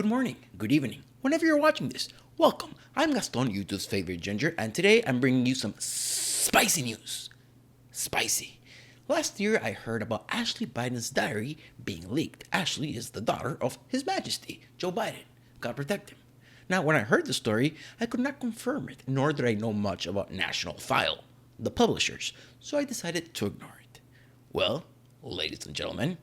Good morning, good evening, whenever you're watching this. Welcome. I'm Gaston, YouTube's favorite ginger, and today I'm bringing you some spicy news. Spicy. Last year, I heard about Ashley Biden's diary being leaked. Ashley is the daughter of His Majesty, Joe Biden. God protect him. Now, when I heard the story, I could not confirm it, nor did I know much about National File, the publishers, so I decided to ignore it. Well, ladies and gentlemen,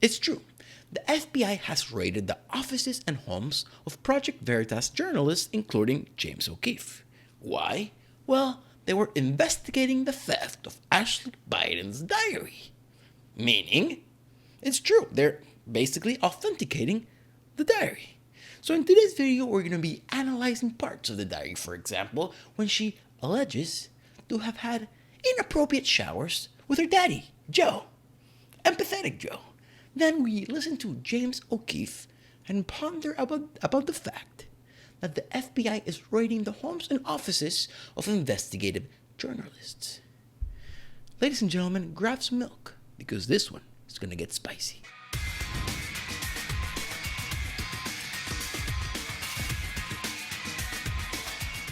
it's true. The FBI has raided the offices and homes of Project Veritas journalists, including James O'Keefe. Why? Well, they were investigating the theft of Ashley Biden's diary. Meaning, it's true, they're basically authenticating the diary. So in today's video, we're going to be analyzing parts of the diary. For example, when she alleges to have had inappropriate showers with her daddy, Joe. Empathetic Joe. Then we listen to James O'Keefe and ponder about the fact that the FBI is raiding the homes and offices of investigative journalists. Ladies and gentlemen, grab some milk because this one is going to get spicy.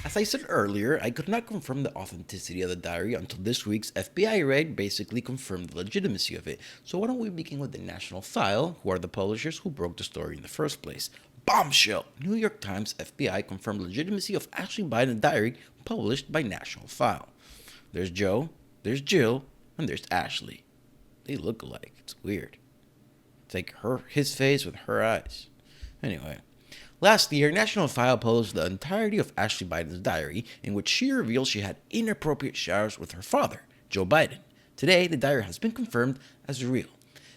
As I said earlier, I could not confirm the authenticity of the diary until this week's FBI raid basically confirmed the legitimacy of it. So why don't we begin with the National File, who are the publishers who broke the story in the first place. Bombshell! New York Times FBI confirmed legitimacy of Ashley Biden's diary published by National File. There's Joe, there's Jill, and there's Ashley. They look alike. It's weird. It's like his face with her eyes. Anyway. Last year, National File published the entirety of Ashley Biden's diary, in which she revealed she had inappropriate showers with her father, Joe Biden. Today, the diary has been confirmed as real.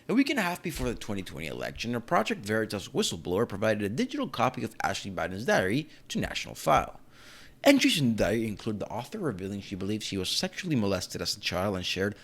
A week and a half before the 2020 election, a Project Veritas whistleblower provided a digital copy of Ashley Biden's diary to National File. Entries in the diary include the author revealing she believes she was sexually molested as a child and shared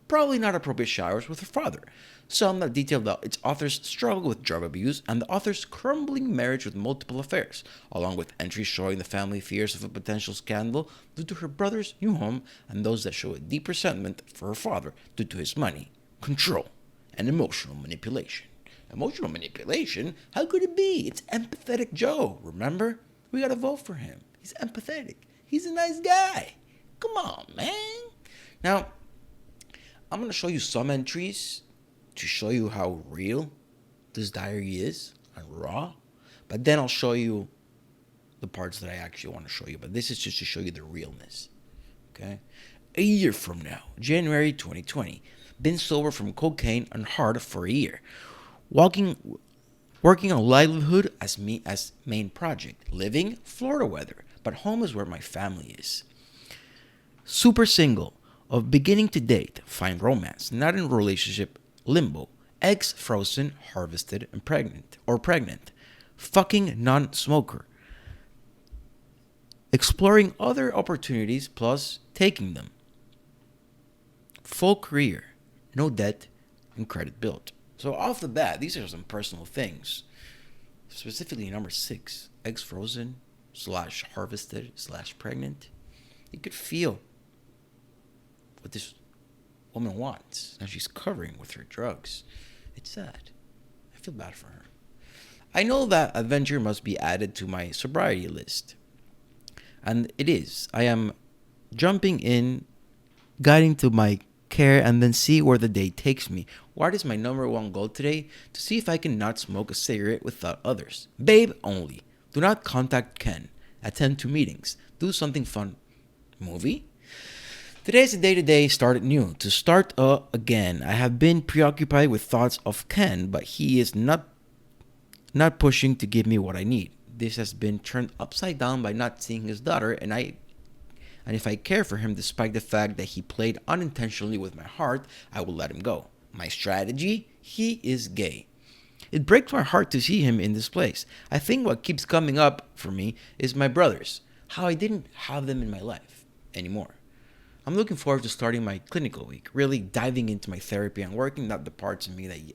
probably not appropriate showers with her father. Some that detailed its author's struggle with drug abuse and the author's crumbling marriage with multiple affairs, along with entries showing the family fears of a potential scandal due to her brother's new home and those that show a deep resentment for her father due to his money, control, and emotional manipulation. Emotional manipulation? How could it be? It's empathetic Joe, remember? We gotta vote for him. He's empathetic. He's a nice guy. Come on, man. Now, I'm going to show you some entries to show you how real this diary is and raw. But then I'll show you the parts that I actually want to show you. But this is just to show you the realness. Okay? A year from now, January 2020. Been sober from cocaine and hard for a year. Working on livelihood as main project. Living Florida weather. But home is where my family is. Super single. Of beginning to date, find romance, not in relationship, limbo, eggs frozen, harvested, and pregnant, fucking non-smoker, exploring other opportunities plus taking them, full career, no debt, and credit built. So off the bat, these are some personal things, specifically number 6, eggs frozen / harvested / pregnant. You could feel what this woman wants. Now she's covering with her drugs. It's sad. I feel bad for her. I know that adventure must be added to my sobriety list. And it is. I am jumping in, guiding to my care, and then see where the day takes me. What is my number one goal today? To see if I can not smoke a cigarette without others. Babe only. Do not contact Ken. Attend to meetings. Do something fun. Movie? Today's the day started new. To start again, I have been preoccupied with thoughts of Ken, but he is not pushing to give me what I need. This has been turned upside down by not seeing his daughter, and if I care for him despite the fact that he played unintentionally with my heart, I will let him go. My strategy? He is gay. It breaks my heart to see him in this place. I think what keeps coming up for me is my brothers, how I didn't have them in my life anymore. I'm looking forward to starting my clinical week, really diving into my therapy and working out the parts of me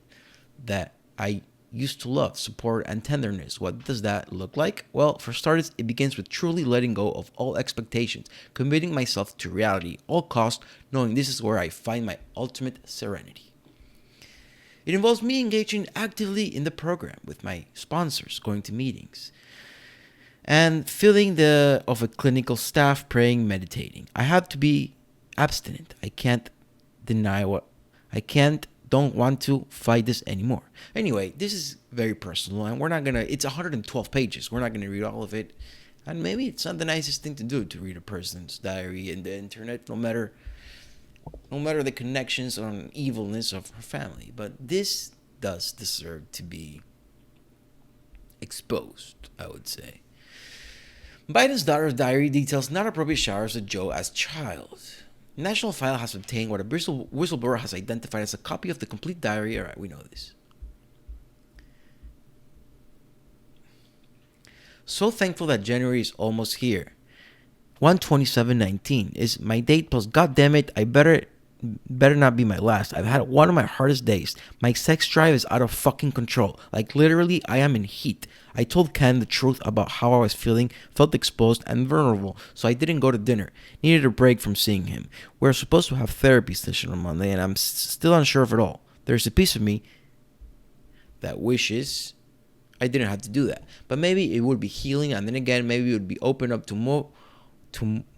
that I used to love, support, and tenderness. What does that look like? Well, for starters, it begins with truly letting go of all expectations, committing myself to reality, all cost, knowing this is where I find my ultimate serenity. It involves me engaging actively in the program with my sponsors, going to meetings, and feeling the of a clinical staff, praying, meditating. I have to be abstinent. I can't deny what I can't don't want to fight this anymore. Anyway, this is very personal, and we're not gonna it's 112 pages. We're not gonna read all of it. And maybe it's not the nicest thing to do, to read a person's diary in the internet, no matter the connections or evilness of her family. But this does deserve to be exposed, I would say. Biden's daughter's diary details not appropriate showers with Joe as child. National File has obtained what a whistleblower has identified as a copy of the complete diary. Alright, we know this. So thankful that January is almost here. 1/27/19 is my date, plus goddamn it, I better not be my last. I've had one of my hardest days. My sex drive is out of fucking control. Like literally, I am in heat. I told Ken the truth about how I was feeling, felt exposed and vulnerable, so I didn't go to dinner. Needed a break from seeing him. We're supposed to have therapy session on Monday, and I'm still unsure of it all. There's a piece of me that wishes I didn't have to do that. But maybe it would be healing, and then again, maybe it would be open up to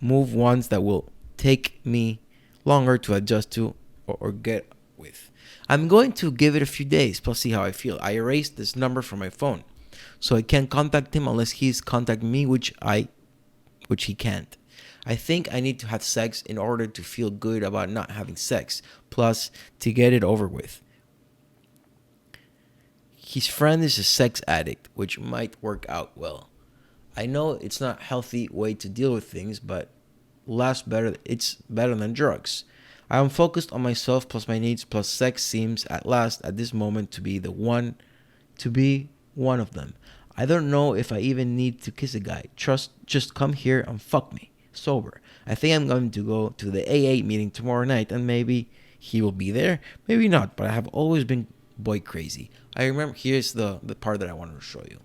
move ones that will take me longer to adjust to or get with. I'm going to give it a few days, plus see how I feel. I erased this number from my phone, so I can't contact him unless he's contacting me, which he can't. I think I need to have sex in order to feel good about not having sex, plus to get it over with. His friend is a sex addict, which might work out well. I know it's not a healthy way to deal with things, but it's better than drugs. I am focused on myself plus my needs plus sex seems at this moment to be one of them. I don't know if I even need to kiss a guy. Just come here and fuck me. Sober. I think I'm going to go to the AA meeting tomorrow night, and maybe he will be there, maybe not, but I have always been boy crazy. I remember, here's the part that I wanted to show you.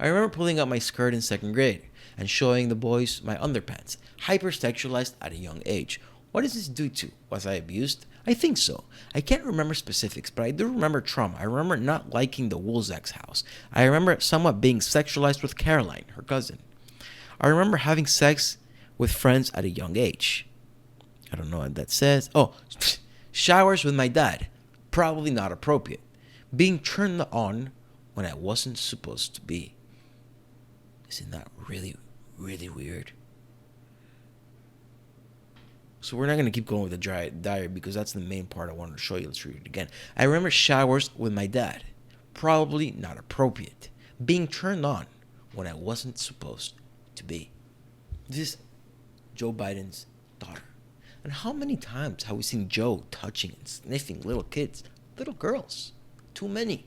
I remember pulling up my skirt in 2nd grade and showing the boys my underpants, hypersexualized at a young age. What does this do to? Was I abused? I think so. I can't remember specifics, but I do remember trauma. I remember not liking the Woolsacks house. I remember somewhat being sexualized with Caroline, her cousin. I remember having sex with friends at a young age. I don't know what that says. Oh, showers with my dad. Probably not appropriate. Being turned on when I wasn't supposed to be. Isn't that really, really weird? So we're not going to keep going with the diary because that's the main part I wanted to show you. Let's read it again. I remember showers with my dad. Probably not appropriate. Being turned on when I wasn't supposed to be. This is Joe Biden's daughter. And how many times have we seen Joe touching and sniffing little kids, little girls? Too many.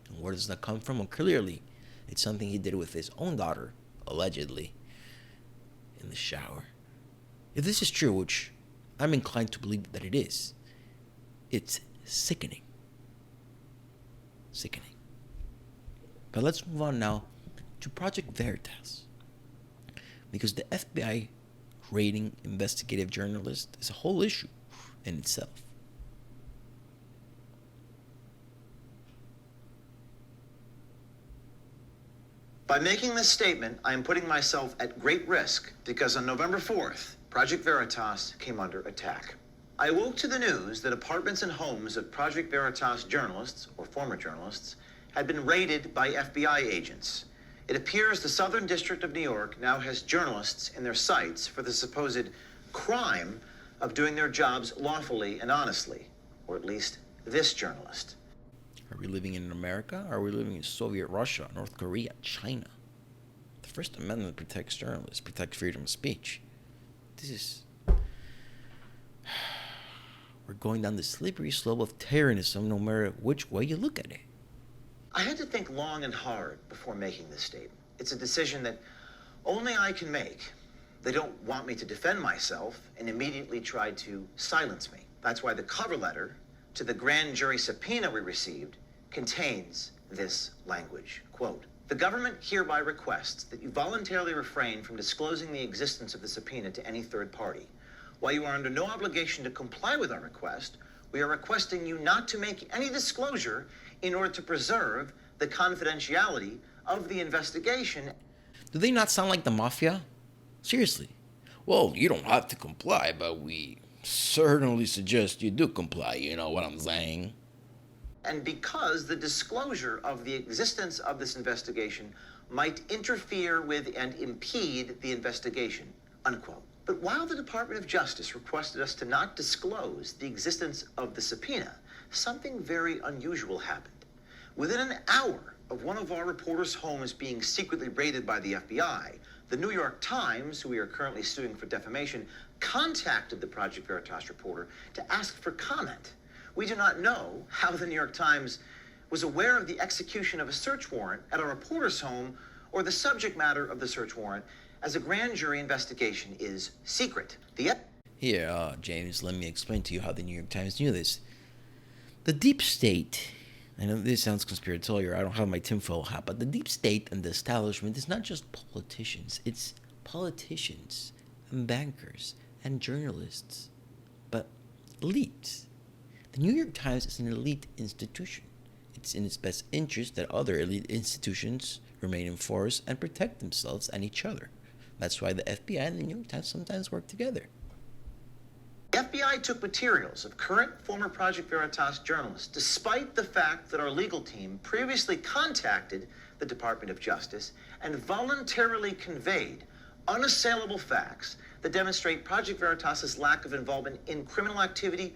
And where does that come from? Well, clearly, it's something he did with his own daughter, allegedly, in the shower. If this is true, which I'm inclined to believe that it is, it's sickening. Sickening. But let's move on now to Project Veritas. Because the FBI raiding investigative journalist is a whole issue in itself. By making this statement, I am putting myself at great risk because on November 4th, Project Veritas came under attack. I awoke to the news that apartments and homes of Project Veritas journalists, or former journalists, had been raided by FBI agents. It appears the Southern District of New York now has journalists in their sights for the supposed crime of doing their jobs lawfully and honestly, or at least this journalist. Are we living in America? Or are we living in Soviet Russia, North Korea, China? The First Amendment protects journalists, protects freedom of speech. We're going down the slippery slope of tyrannism no matter which way you look at it. I had to think long and hard before making this statement. It's a decision that only I can make. They don't want me to defend myself and immediately tried to silence me. That's why the cover letter to the grand jury subpoena we received contains this language. Quote, "The government hereby requests that you voluntarily refrain from disclosing the existence of the subpoena to any third party. While you are under no obligation to comply with our request, We are requesting you not to make any disclosure in order to preserve the confidentiality of the investigation. Do they not sound like the mafia? Seriously. Well, you don't have to comply, but we certainly suggest you do comply, you know what I'm saying? And because the disclosure of the existence of this investigation might interfere with and impede the investigation, unquote. But while the Department of Justice requested us to not disclose the existence of the subpoena, something very unusual happened. Within an hour of one of our reporters' homes being secretly raided by the FBI, the New York Times, who we are currently suing for defamation, contacted the Project Veritas reporter to ask for comment. We do not know how the New York Times was aware of the execution of a search warrant at a reporter's home or the subject matter of the search warrant, as a grand jury investigation is secret. Here, James, let me explain to you how the New York Times knew this. The deep state, I know this sounds conspiratorial, I don't have my tinfoil hat, but the deep state and the establishment is not just politicians, it's politicians and bankers and journalists, but elites. The New York Times is an elite institution. It's in its best interest that other elite institutions remain in force and protect themselves and each other. That's why the FBI and the New York Times sometimes work together. The FBI took materials of current former Project Veritas journalists, despite the fact that our legal team previously contacted the Department of Justice and voluntarily conveyed unassailable facts that demonstrate Project Veritas's lack of involvement in criminal activity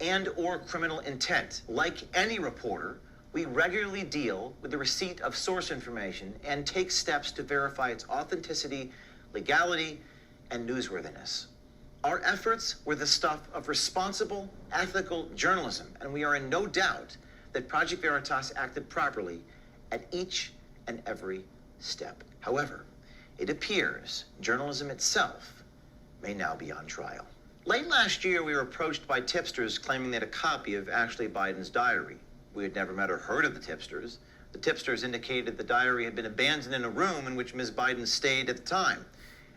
and or criminal intent. Like any reporter, we regularly deal with the receipt of source information and take steps to verify its authenticity, legality, and newsworthiness. Our efforts were the stuff of responsible, ethical journalism, and we are in no doubt that Project Veritas acted properly at each and every step. However, it appears journalism itself may now be on trial. Late last year, we were approached by tipsters claiming they had a copy of Ashley Biden's diary. We had never met or heard of the tipsters. The tipsters indicated the diary had been abandoned in a room in which Ms. Biden stayed at the time,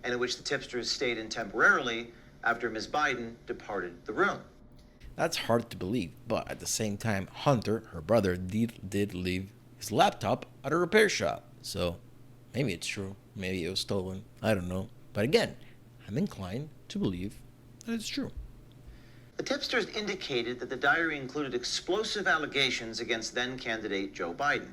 and in which the tipsters stayed in temporarily after Ms. Biden departed the room. That's hard to believe, but at the same time, Hunter, her brother, did leave his laptop at a repair shop. So maybe it's true. Maybe it was stolen. I don't know. But again, I'm inclined to believe that it's true. The tipsters indicated that the diary included explosive allegations against then-candidate Joe Biden.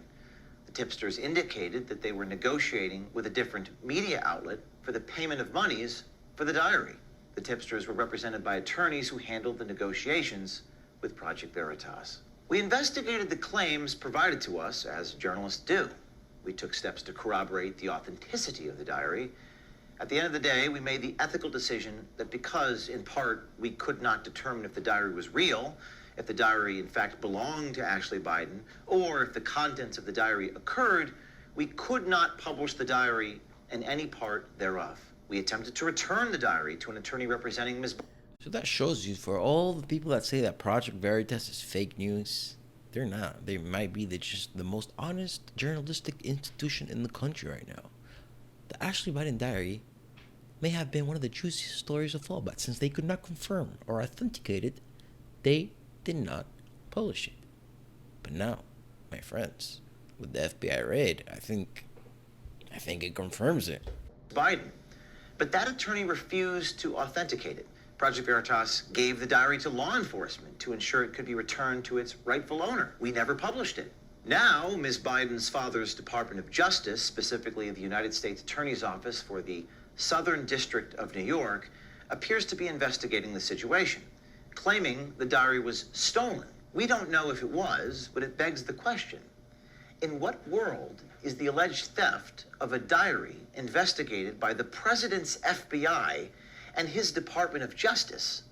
The tipsters indicated that they were negotiating with a different media outlet for the payment of monies for the diary. The tipsters were represented by attorneys who handled the negotiations with Project Veritas. We investigated the claims provided to us, as journalists do. We took steps to corroborate the authenticity of the diary. At the end of the day, we made the ethical decision that because, in part, we could not determine if the diary was real, if the diary in fact belonged to Ashley Biden, or if the contents of the diary occurred, we could not publish the diary and any part thereof. We attempted to return the diary to an attorney representing Ms. So that shows you, for all the people that say that Project Veritas is fake news, they're not. They might be just the most honest journalistic institution in the country right now. The Ashley Biden diary may have been one of the juiciest stories of all, but since they could not confirm or authenticate it, they did not publish it. But now, my friends, with the FBI raid, I think it confirms it. Biden. But that attorney refused to authenticate it. Project Veritas gave the diary to law enforcement to ensure it could be returned to its rightful owner. We never published it. Now, Ms. Biden's father's Department of Justice, specifically the United States Attorney's Office for the Southern District of New York, appears to be investigating the situation, claiming the diary was stolen. We don't know if it was, but it begs the question. In what world is the alleged theft of a diary investigated by the president's FBI and his Department of Justice?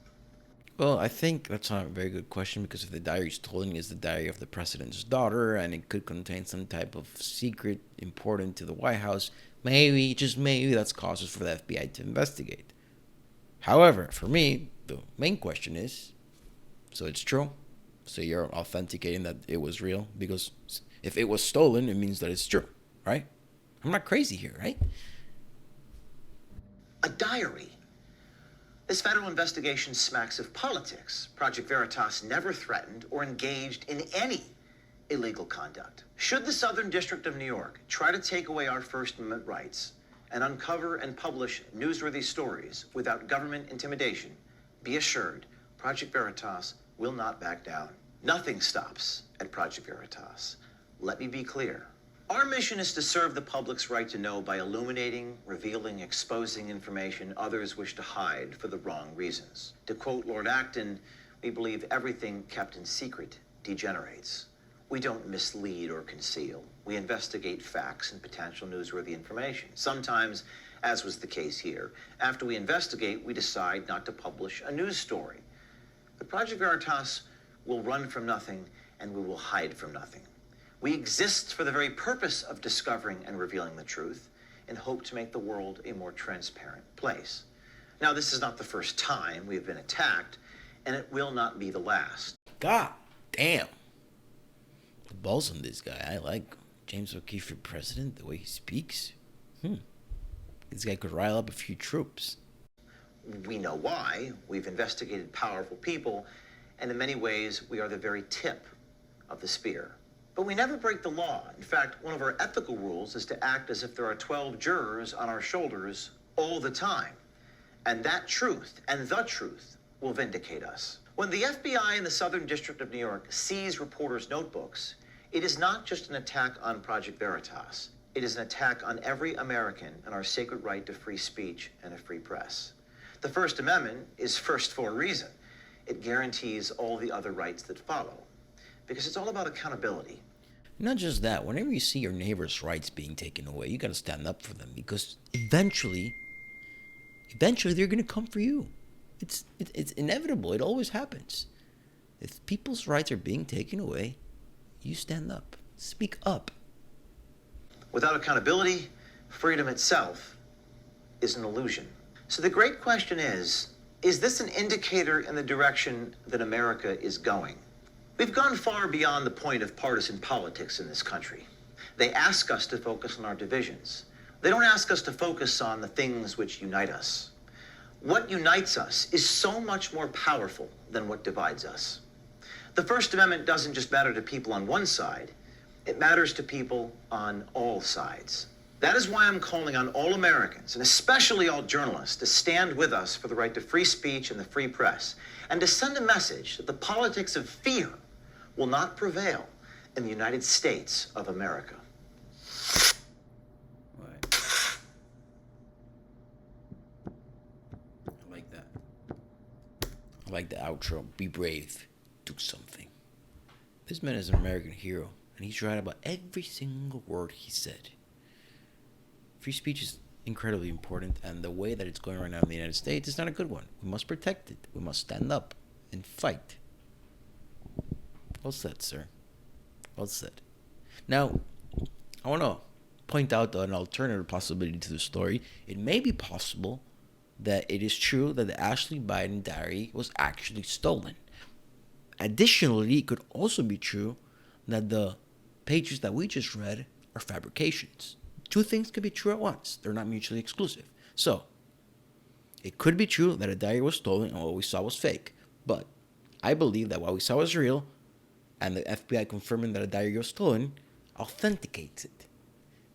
Well, I think that's not a very good question, because if the diary stolen is the diary of the president's daughter and it could contain some type of secret important to the White House, maybe, just maybe, that's causes for the FBI to investigate. However, for me, the main question is, so it's true? So you're authenticating that it was real? Because if it was stolen, it means that it's true, right? I'm not crazy here, right? A diary This federal investigation smacks of politics. Project Veritas never threatened or engaged in any illegal conduct. Should the Southern District of New York try to take away our First Amendment rights and uncover and publish newsworthy stories without government intimidation, be assured Project Veritas will not back down. Nothing stops at Project Veritas. Let me be clear. Our mission is to serve the public's right to know by illuminating, revealing, exposing information others wish to hide for the wrong reasons. To quote Lord Acton, we believe everything kept in secret degenerates. We don't mislead or conceal. We investigate facts and potential newsworthy information. Sometimes, as was the case here, after we investigate, we decide not to publish a news story. But Project Veritas will run from nothing, and we will hide from nothing. We exist for the very purpose of discovering and revealing the truth and hope to make the world a more transparent place. Now, this is not the first time we have been attacked, and it will not be the last. God damn. The balls on this guy. I like James O'Keefe for president, the way he speaks. This guy could rile up a few troops. We know why. We've investigated powerful people, and in many ways, we are the very tip of the spear. But we never break the law. In fact, one of our ethical rules is to act as if there are 12 jurors on our shoulders all the time. And that truth, and the truth, will vindicate us. When the FBI in the Southern District of New York seize reporters' notebooks, it is not just an attack on Project Veritas. It is an attack on every American and our sacred right to free speech and a free press. The First Amendment is first for a reason. It guarantees all the other rights that follow. Because it's all about accountability. Not just that, whenever you see your neighbor's rights being taken away, you gotta stand up for them, because eventually they're gonna come for you. It's inevitable. It always happens. If people's rights are being taken away, you stand up. Speak up. Without accountability, freedom itself is an illusion. So the great question is this an indicator in the direction that America is going? We've gone far beyond the point of partisan politics in this country. They ask us to focus on our divisions. They don't ask us to focus on the things which unite us. What unites us is so much more powerful than what divides us. The First Amendment doesn't just matter to people on one side, it matters to people on all sides. That is why I'm calling on all Americans, and especially all journalists, to stand with us for the right to free speech and the free press, and to send a message that the politics of fear will not prevail in the United States of America. Right. I like that. I like the outro. Be brave. Do something. This man is an American hero, and he's right about every single word he said. Free speech is incredibly important, and the way that it's going right now in the United States is not a good one. We must protect it. We must stand up and fight. Well said, sir. Well said. Now, I want to point out an alternative possibility to the story. It may be possible that it is true that the Ashley Biden diary was actually stolen. Additionally, it could also be true that the pages that we just read are fabrications. Two things could be true at once. They're not mutually exclusive. So, it could be true that a diary was stolen and what we saw was fake. But I believe that what we saw was real, and the FBI confirming that a diary was stolen authenticates it.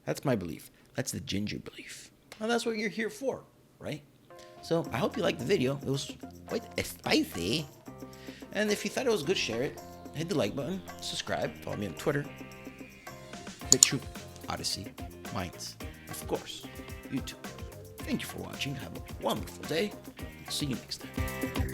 That's my belief. That's the ginger belief. And that's what you're here for, right? So, I hope you liked the video. It was quite spicy. And if you thought it was good, share it. Hit the like button. Subscribe. Follow me on Twitter. BitChute, Odyssey, Minds, of course, YouTube. Thank you for watching. Have a wonderful day. See you next time.